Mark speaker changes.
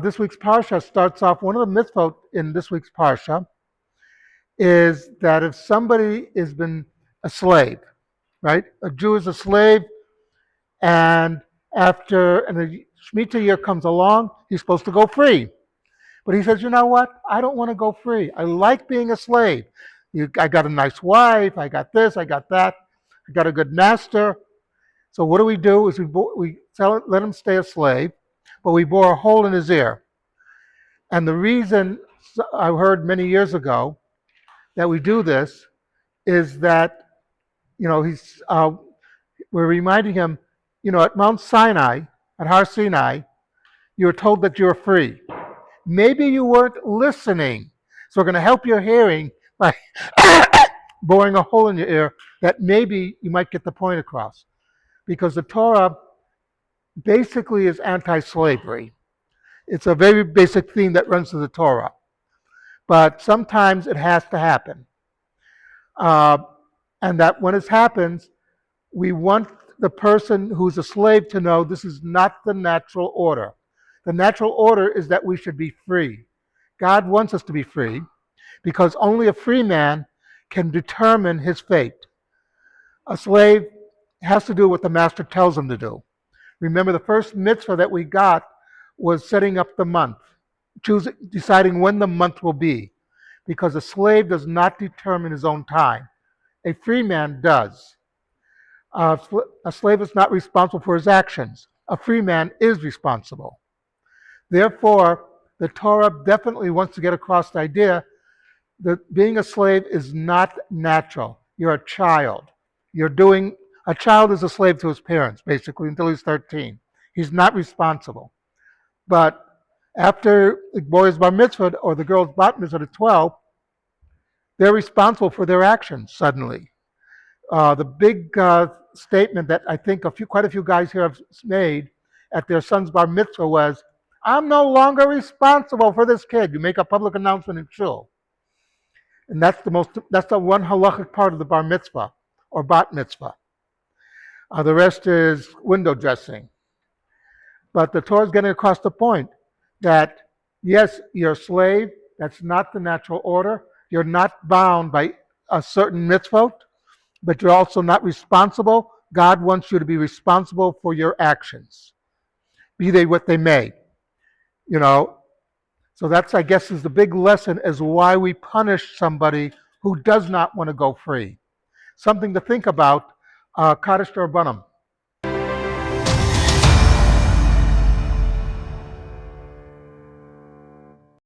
Speaker 1: This week's parsha starts off, one of the mitzvot in this week's parsha is that if somebody has been a slave, right? A Jew is a slave, and after the Shemitah year comes along, he's supposed to go free. But he says, you know what? I don't want to go free. I like being a slave. I got a nice wife. I got this. I got that. I got a good master. So what do? Is we let him stay a slave, but we bore a hole in his ear. And the reason I heard many years ago that we do this is that, we're reminding him, at Mount Sinai, at Har Sinai, you were told that you're free. Maybe you weren't listening. So we're going to help your hearing by boring a hole in your ear that maybe you might get the point across. Because the Torah basically is anti-slavery. It's a very basic theme that runs through the Torah. But sometimes it has to happen. And that when it happens, we want the person who's a slave to know this is not the natural order. The natural order is that we should be free. God wants us to be free because only a free man can determine his fate. A slave has to do what the master tells him to do. Remember, the first mitzvah that we got was setting up the month, deciding when the month will be, because a slave does not determine his own time. A free man does. A slave is not responsible for his actions. A free man is responsible. Therefore, the Torah definitely wants to get across the idea that being a slave is not natural. You're a child. A child is a slave to his parents, basically, until he's 13. He's not responsible. But after the boy's bar mitzvah or the girl's bat mitzvah at 12, they're responsible for their actions suddenly. The big statement that I think quite a few guys here have made at their son's bar mitzvah was, I'm no longer responsible for this kid. You make a public announcement in shul. And that's the one halachic part of the bar mitzvah or bat mitzvah. The rest is window dressing. But the Torah is getting across the point that, yes, you're a slave. That's not the natural order. You're not bound by a certain mitzvot, but you're also not responsible. God wants you to be responsible for your actions, be they what they may. So that's, I guess, is the big lesson as why we punish somebody who does not want to go free. Something to think about, Kaddish Rabbanim.